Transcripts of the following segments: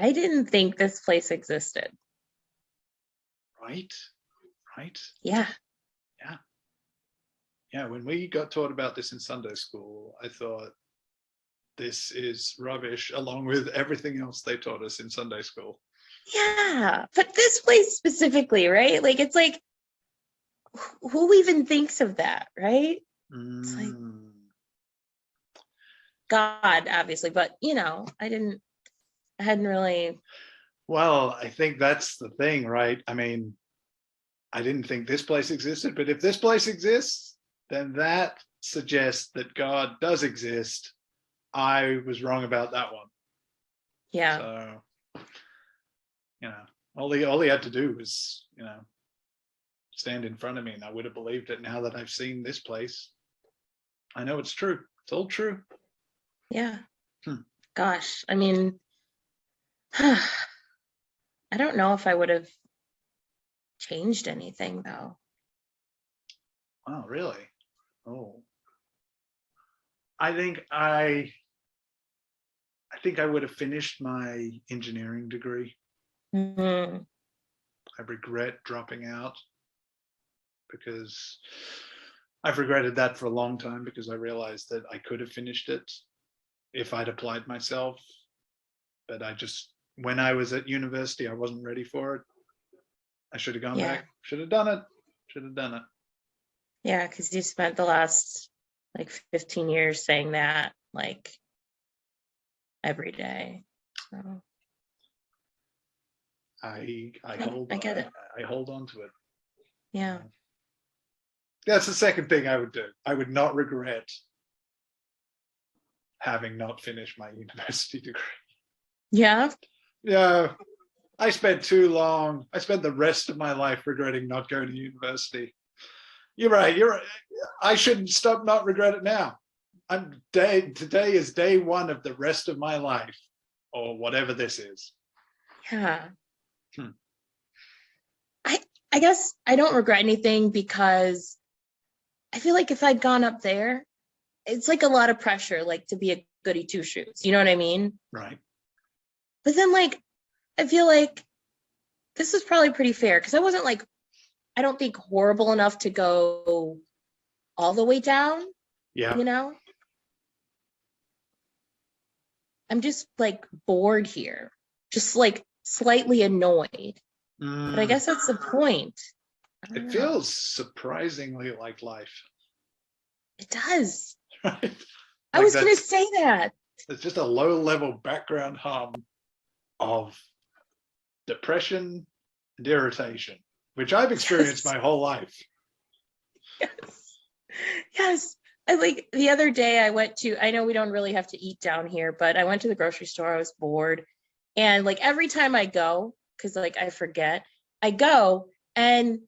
I didn't think this place existed. Right. Yeah. Yeah, when we got taught about this in Sunday school, I thought this is rubbish along with everything else they taught us in Sunday school. Yeah. But this place specifically, right? Like, it's like, who even thinks of that, right? It's like God, obviously, but I hadn't really. Well, I think that's the thing, right? I mean, I didn't think this place existed, but if this place exists, then that suggests that God does exist. I was wrong about that one. Yeah. So, all he had to do was, stand in front of me, and I would have believed it. Now that I've seen this place, I know it's true. It's all true. Yeah. Gosh, I mean, I don't know if I would have changed anything though. Wow, really? Oh, I think I would have finished my engineering degree. Mm-hmm. I regret dropping out because I've regretted that for a long time, because I realized that I could have finished it if I'd applied myself. But when I was at university, I wasn't ready for it. I should have gone back. Should have done it. Yeah, because you spent the last 15 years saying that every day. So. I get it. I hold on to it. Yeah. That's the second thing I would do. I would not regret having not finished my university degree. Yeah. Yeah. I spent the rest of my life regretting not going to university. You're right. I shouldn't stop not regret it now. Today is day one of the rest of my life, or whatever this is. Yeah. I guess I don't regret anything, because I feel like if I'd gone up there, it's a lot of pressure, to be a goody two shoes. You know what I mean? Right. But then I feel like this was probably pretty fair, because I wasn't I don't think horrible enough to go all the way down. Yeah. I'm just bored here, just slightly annoyed. But I guess that's the point. It feels surprisingly like life. It does. Right? I was going to say that. It's just a low-level background hum of depression and irritation, which I've experienced my whole life. Yes. I the other day I know we don't really have to eat down here, but I went to the grocery store. I was bored. And every time I go, because I forget, I go and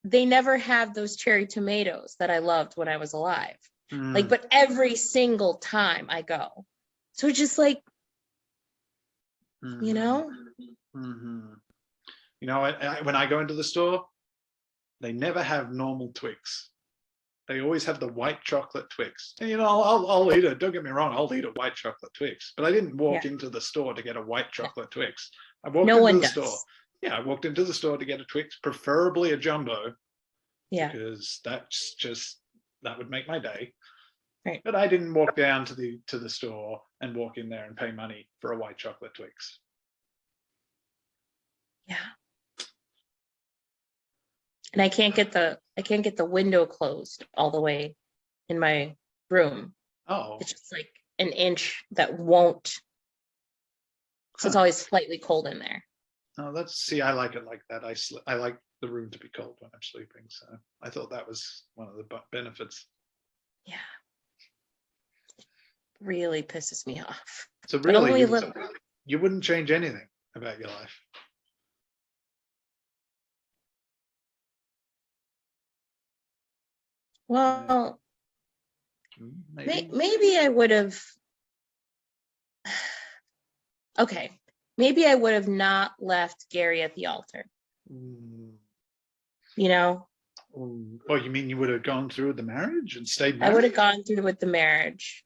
they never have those cherry tomatoes that I loved when I was alive. But every single time I go. So it's just when I go into the store, they never have normal Twix. They always have the white chocolate Twix. And I'll eat it. Don't get me wrong, I'll eat a white chocolate Twix. But I didn't walk into the store to get a white chocolate Twix. I walked into the store. Yeah, I walked into the store to get a Twix, preferably a jumbo. Yeah. Because that would make my day. Right. But I didn't walk down to the store and walk in there and pay money for a white chocolate Twix. Yeah. And I can't get the window closed all the way in my room. Oh. It's just an inch that won't. So it's always slightly cold in there. Oh, I like it like that. I like the room to be cold when I'm sleeping. So I thought that was one of the benefits. Yeah. It really pisses me off. So really, you wouldn't change anything about your life? Well, maybe I would have. Okay, maybe I would have not left Gary at the altar. Oh, you mean you would have gone through with the marriage and stayed married? I would have gone through with the marriage.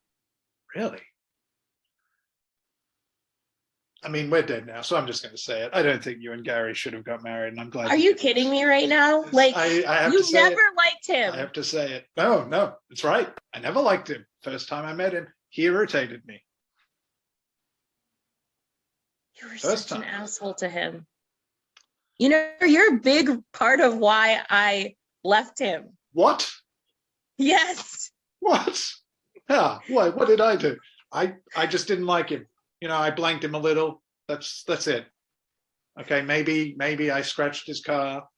Really? I mean, we're dead now, so I'm just going to say it. I don't think you and Gary should have got married, and I'm glad. Are you kidding me right now? Like, I have to you say never it. liked him. I have to say it. No, it's right. I never liked him. First time I met him, he irritated me. You were First such an time. asshole to him. You know, you're a big part of why I left him. What? Yes. What? Yeah. What did I do? I just didn't like him. You know, I blanked him a little. That's it. Okay, maybe I scratched his car.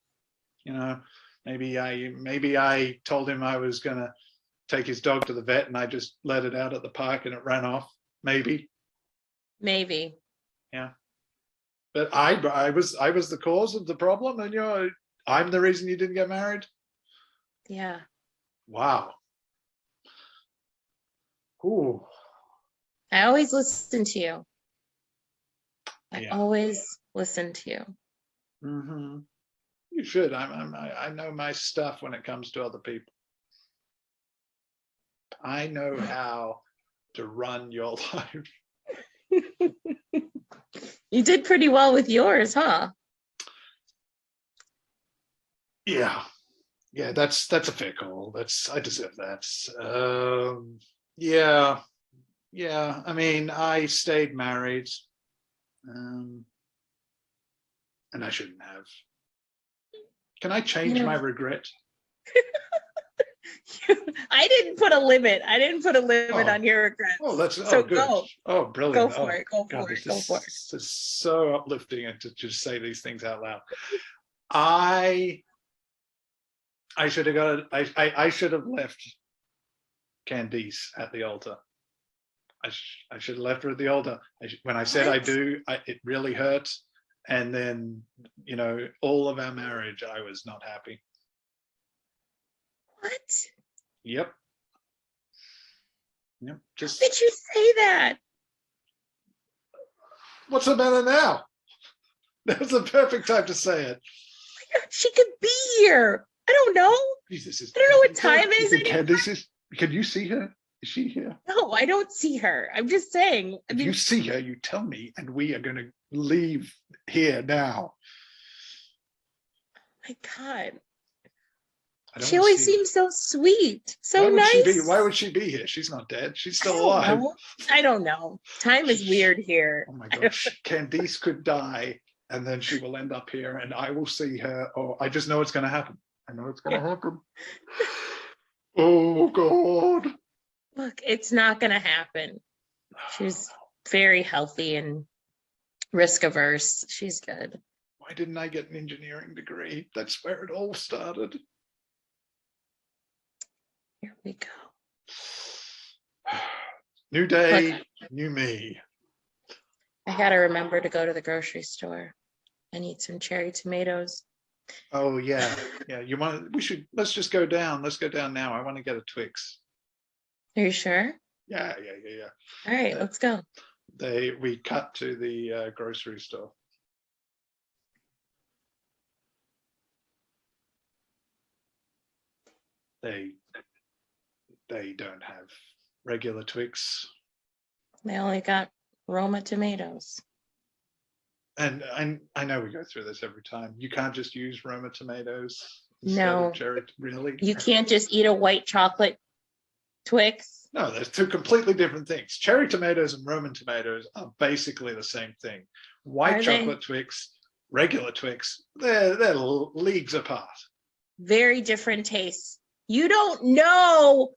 You know, maybe I told him I was gonna take his dog to the vet, and I just let it out at the park and it ran off. Maybe. Yeah. But I was the cause of the problem, and I'm the reason you didn't get married. Yeah. Wow. Ooh. I always listen to you. I Yeah. always listen to you. Mm-hmm. You should. I know my stuff when it comes to other people. I know how to run your life. You did pretty well with yours, huh? Yeah. That's a fair call. I deserve that. Yeah. I mean, I stayed married, and I shouldn't have. Can I change my regret? I didn't put a limit. On your regrets. Oh, that's so good. Go. Oh, brilliant. Go for it. Go God, for it. This is so uplifting to just say these things out loud. I should have I should have left Candice at the altar. I should have left her at the altar. When I said I do, it really hurt. And then, all of our marriage, I was not happy. What? Yep. How did you say that? What's the matter now? That's the perfect time to say it. She could be here. I don't know. Jesus, I don't know what time is it. Candice can you see her? Is she here? No, I don't see her. I'm just saying. If you see her, you tell me, and we are going to leave here now. My God. She always seems so sweet, so nice. Why would she be here? She's not dead. She's still alive. I don't know. Time is weird here. Oh my God. Candice could die, and then she will end up here, and I will see her. Oh, I just know it's going to happen. I know it's going to happen. Oh God. Look, it's not going to happen. She's very healthy and risk averse. She's good. Why didn't I get an engineering degree? That's where it all started. Here we go. New day, new me. I got to remember to go to the grocery store and eat some cherry tomatoes. Oh yeah. Let's just go down. Let's go down now. I want to get a Twix. Are you sure? Yeah. All right, let's go. We cut to the grocery store. They don't have regular Twix. They only got Roma tomatoes. And I know we go through this every time. You can't just use Roma tomatoes instead of cherry. Really? You can't just eat a white chocolate Twix. No, there's two completely different things. Cherry tomatoes and Roman tomatoes are basically the same thing. White chocolate Twix, regular Twix, they're leagues apart. Very different tastes. You don't know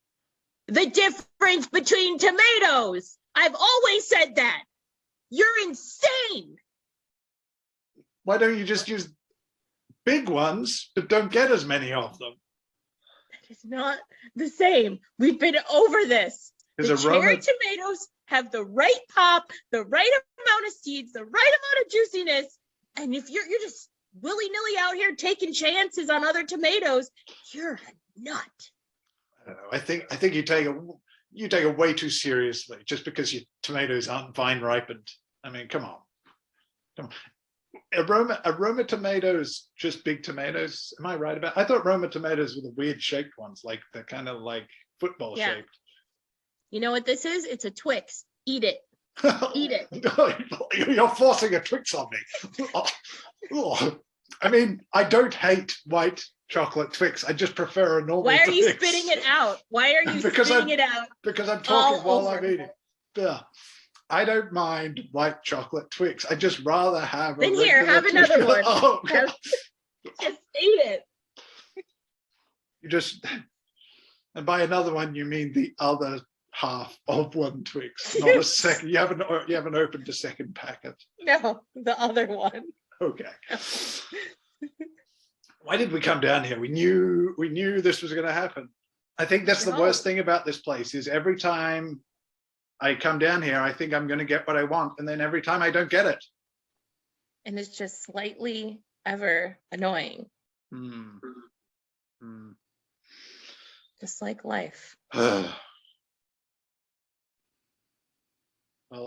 the difference between tomatoes. I've always said that. You're insane. Why don't you just use big ones, but don't get as many of them? That is not the same. We've been over this. The cherry tomatoes have the right pop, the right amount of seeds, the right amount of juiciness. And if you're just willy-nilly out here taking chances on other tomatoes, you're a nut. I don't know. I think you take it way too seriously just because your tomatoes aren't vine ripened. I mean, come on. Aroma tomatoes, just big tomatoes. Am I right about? I thought Roma tomatoes were the weird shaped ones, like they're kind of like football shaped. You know what this is? It's a Twix. Eat it. Eat it. You're forcing a Twix on me. Oh. I mean, I don't hate white chocolate Twix. I just prefer a normal Why are you Twix. spitting it out? Why are you spitting it out? Because I'm talking all while I'm over? eating. Yeah. I don't mind white chocolate Twix. I just rather have Then a here, regular have another Twix. one. Oh, Just eat it. you just, and by another one you mean the other half of one Twix, not a second. You haven't opened a second packet. No, the other one. Okay. Why did we come down here? We knew this was going to happen. I think that's the worst thing about this place is every time I come down here, I think I'm going to get what I want, and then every time I don't get it. And it's just slightly ever annoying. Just like life. Well,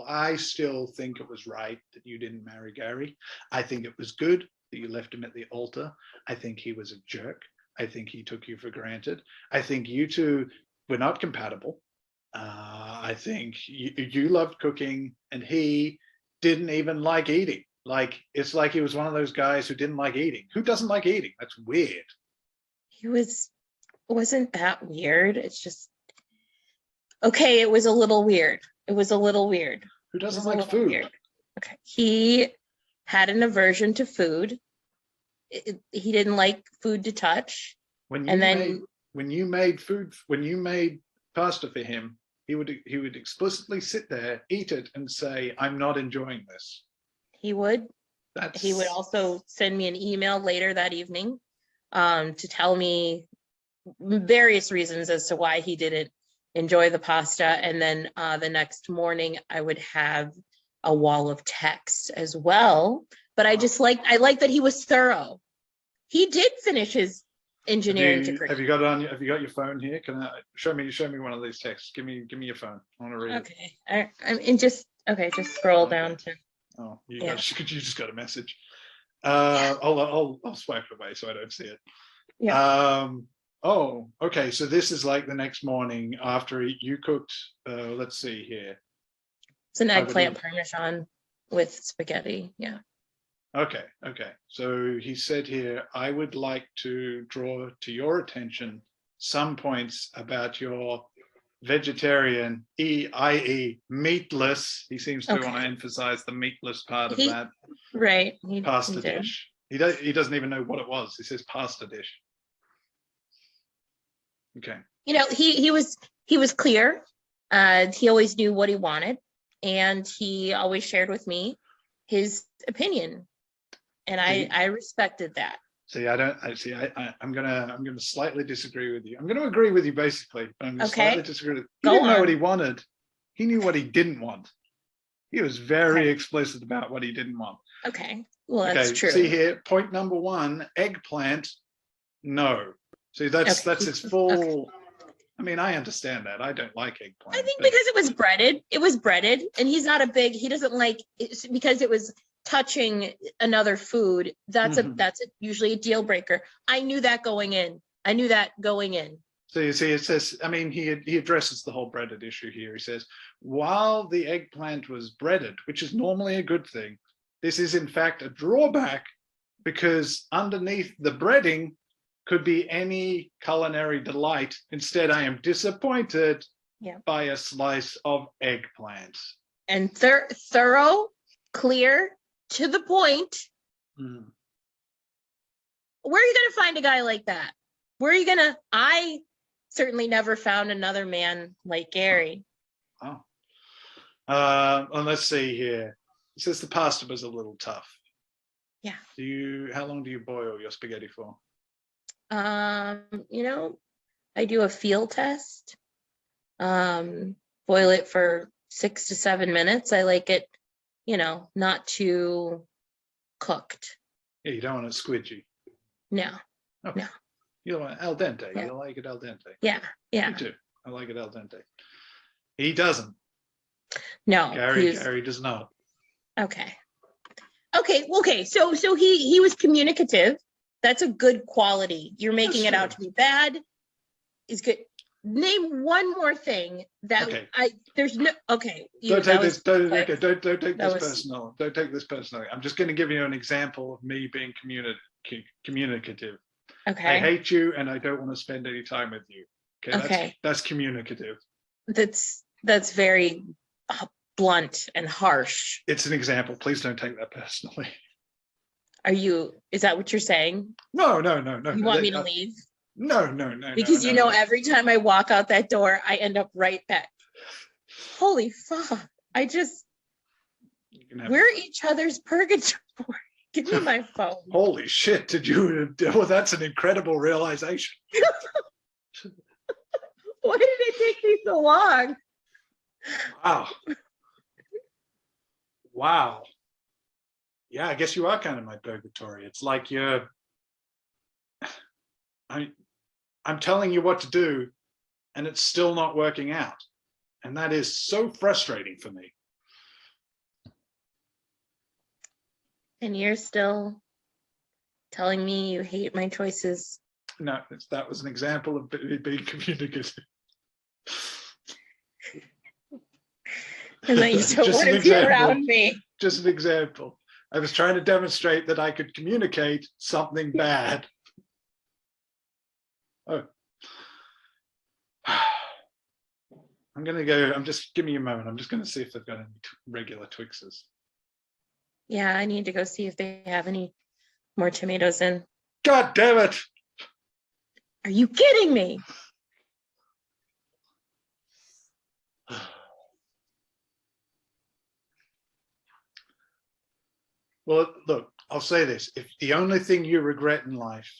I still think it was right that you didn't marry Gary. I think it was good that you left him at the altar. I think he was a jerk. I think he took you for granted. I think you two were not compatible. I think you loved cooking and he didn't even like eating. Like, it's like he was one of those guys who didn't like eating. Who doesn't like eating? That's weird. He wasn't that weird. It's just, okay, it was a little weird. It was a little weird. Who doesn't like food? Weird. Okay. He had an aversion to food. He didn't like food to touch. When you made pasta for him, he would explicitly sit there, eat it, and say, "I'm not enjoying this." He would. He would also send me an email later that evening to tell me various reasons as to why he didn't enjoy the pasta. And then the next morning I would have a wall of text as well. But I like that he was thorough. He did finish his engineering degree. Have you got it on? Have you got your phone here? Can I show me one of these texts? Give me your phone. I want to read it. Okay. Just scroll down to. Oh, you just got a message. I'll swipe it away so I don't see it. Yeah. Oh, okay. So this is like the next morning after you cooked. Let's see here. It's an eggplant parmesan with spaghetti. Yeah. Okay. So he said here, I would like to draw to your attention some points about your vegetarian, i.e. meatless. He seems to want to emphasize the meatless part of that. Right. Pasta dish. He doesn't even know what it was. He says pasta dish. Okay. He was clear. He always knew what he wanted, and he always shared with me his opinion. And I respected that. See, I'm gonna slightly disagree with you. I'm gonna agree with you basically, but I'm gonna slightly disagree. He didn't know what he wanted. He knew what he didn't want. He was very explicit about what he didn't want. Okay. Well, that's true. See here, point number 1, eggplant, no. See, that's his full. I mean, I understand that. I don't like eggplant. I think because it was breaded, and he's not he doesn't like it because it was touching another food. That's usually a deal breaker. I knew that going in. So you see, it says, I mean, he addresses the whole breaded issue here. He says, while the eggplant was breaded, which is normally a good thing, this is in fact a drawback because underneath the breading could be any culinary delight. Instead, I am disappointed by a slice of eggplant. And thorough, clear, to the point. Where are you going to find a guy like that? I certainly never found another man like Gary. Oh. And let's see here. It says the pasta was a little tough. Yeah. How long do you boil your spaghetti for? I do a feel test. Boil it for 6 to 7 minutes. I like it, not too cooked. Yeah, you don't want it squidgy. No. Okay. No. You want al dente. Yeah. You like it al dente. Yeah. Me too. I like it al dente. He doesn't. No. Gary does not. Okay. So he was communicative. That's a good quality. You're making it out to be bad. Is good. name one more thing that Okay. there's no, okay. Don't take this. Don't quick. okay. Don't take That this was- personal. Don't take this personally. I'm just going to give you an example of me being communicative. I Okay. hate you, and I don't want to spend any time with you. Okay. Okay. That's communicative. That's very blunt and harsh. It's an example. Please don't take that personally. Is that what you're saying? No. You want me to leave? No. Because no. every time I walk out that door, I end up right back. Holy fuck. We're each other's purgatory. Give me my phone. Holy shit, well, that's an incredible realization. Why did it take me so long? Wow. Yeah, I guess you are kind of my purgatory. It's like I'm telling you what to do, and it's still not working out. And that is so frustrating for me. And you're still telling me you hate my choices. No, that was an example of being communicative. And that you don't want to be around me. Just an example. I was trying to demonstrate that I could communicate something bad. Oh. I'm going to go, give me a moment. I'm just going to see if they've got any regular Twixes. Yeah, I need to go see if they have any more tomatoes in. God damn it. Are you kidding me? Well, look, I'll say this. If the only thing you regret in life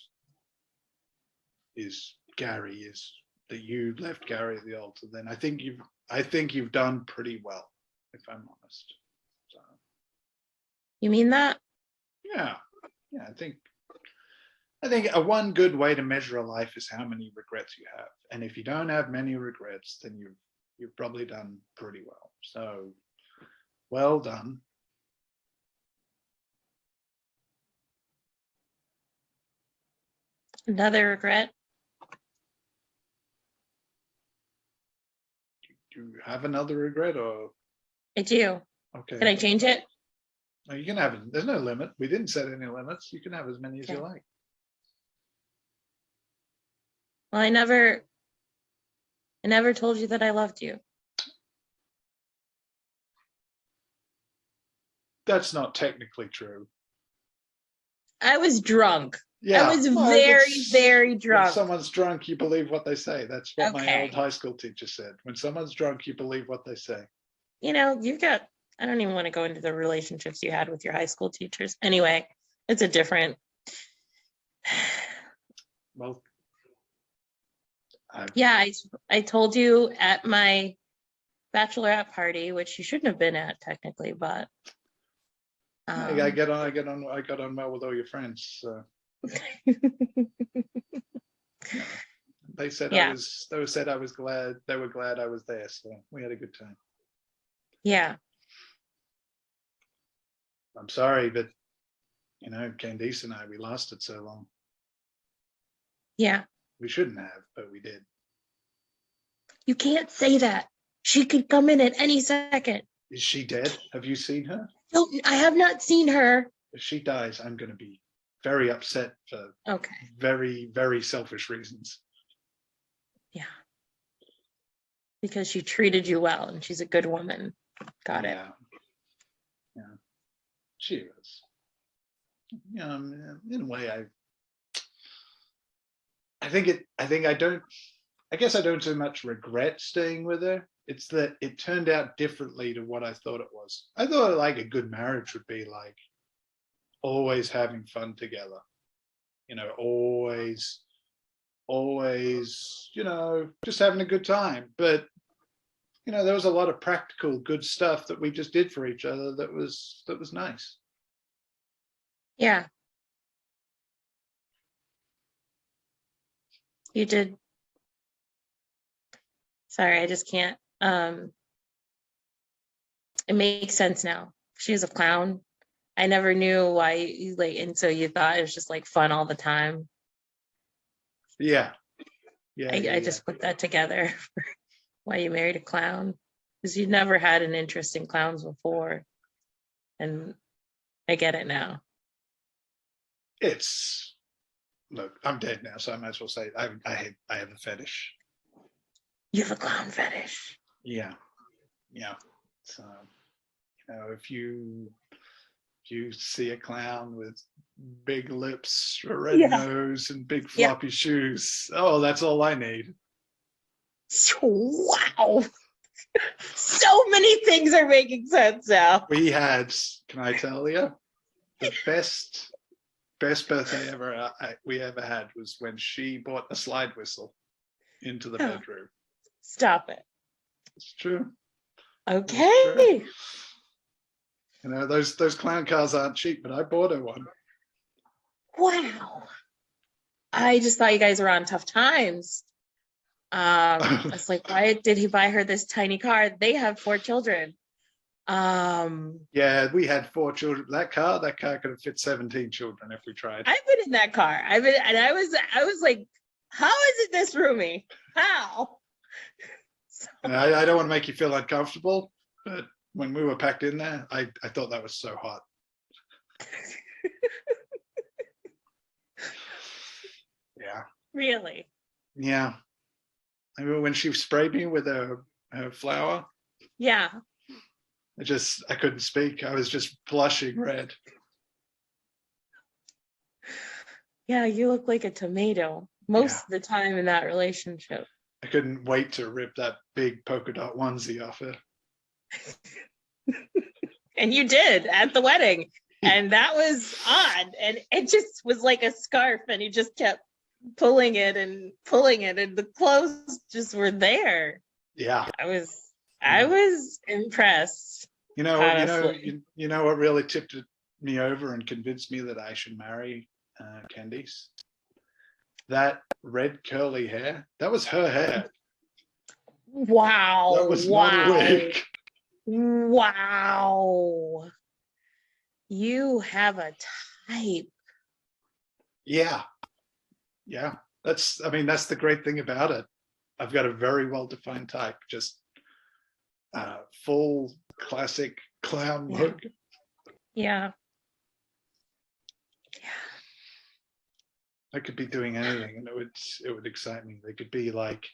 is that you left Gary at the altar, then I think you've done pretty well, if I'm honest. So, you mean that? Yeah. I think one good way to measure a life is how many regrets you have. And if you don't have many regrets, then you've probably done pretty well. So, well done. Another regret? Do you have another regret, or? I do. Okay. Can I change it? No, you can have it. There's no limit. We didn't set any limits. You can have as many as you like. Well, I never told you that I loved you. That's not technically true. I was drunk. Yeah, I was very drunk. When someone's drunk, you believe what they say. That's what my old high school teacher said. When someone's drunk, you believe what they say. I don't even want to go into the relationships you had with your high school teachers. Anyway, it's a different. Well, I told you at my bachelorette party, which you shouldn't have been at technically, but I got on well with all your friends. So. They said I was glad. They were glad I was there, so we had a good time. Yeah. I'm sorry, but Candice and we lasted so long. Yeah. We shouldn't have, but we did. You can't say that. She could come in at any second. Is she dead? Have you seen her? No, I have not seen her. If she dies, I'm going to be very upset for very, very selfish reasons. Yeah. Because she treated you well and she's a good woman. Got it. Yeah. She was. In a way, I guess I don't so much regret staying with her. It's that it turned out differently to what I thought it was. I thought like a good marriage would be like always having fun together. Always, just having a good time. But there was a lot of practical good stuff that we just did for each other that was nice. Yeah. You did. Sorry, I just can't. It makes sense now. She was a clown. I never knew why and so you thought it was just like fun all the time. Yeah. Yeah, I just put that together. Why you married a clown? Because you never had an interest in clowns before. And I get it now. It's look, I'm dead now, so I might as well say I have a fetish. You have a clown fetish. Yeah, yeah. So if you see a clown with big lips, a red nose, and big floppy shoes, oh, that's all I need. Wow. So many things are making sense now. We had, can I tell you, the best birthday we ever had was when she brought a slide whistle into the bedroom. Stop it. It's true. Okay. It's true. Those clown cars aren't cheap, but I bought her one. Wow. I just thought you guys were on tough times. I was like, why did he buy her this tiny car? They have 4 children. Yeah, we had 4 children. That car could have fit 17 children if we tried. I've been in that car. And I was like, how is it this roomy? How? So, I don't want to make you feel uncomfortable, but when we were packed in there, I thought that was so hot. Yeah. Really? Yeah. I remember when she sprayed me with her flower. Yeah. I couldn't speak. I was just blushing red. Yeah, you look like a tomato most of the time in that relationship. I couldn't wait to rip that big polka dot onesie off her. And you did at the wedding. And that was odd. And it just was like a scarf, and you just kept pulling it, and the clothes just were there. Yeah. I was impressed. You know what really tipped me over and convinced me that I should marry Candice? That red curly hair. That was her hair. Wow. That was not a wig. Wow. You have a type. Yeah. Yeah. That's the great thing about it. I've got a very well-defined type, just full classic clown look. Yeah. I could be doing anything and it would excite me. They could be like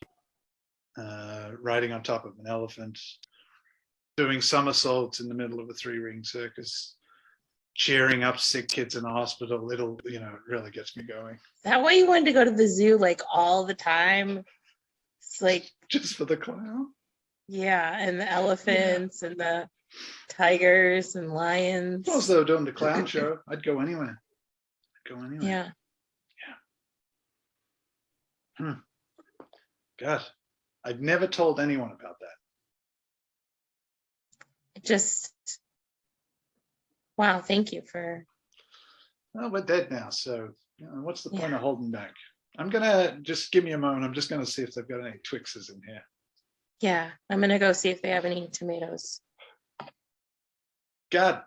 riding on top of an elephant, doing somersaults in the middle of a 3-ring circus, cheering up sick kids in a hospital. It really gets me going. Is that why you wanted to go to the zoo like all the time? It's like just for the clown. Yeah, and the elephants and the tigers and lions. If I was though doing the clown show, I'd go anywhere. Yeah. God, I'd never told anyone about that. Wow, thank you for. Well, we're dead now, so what's the point of holding back? I'm gonna just give me a moment. I'm just gonna see if they've got any Twixes in here. Yeah, I'm gonna go see if they have any tomatoes. God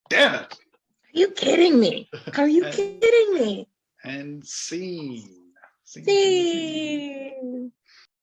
damn it! Are you kidding me? Are you kidding me? And scene. Scene.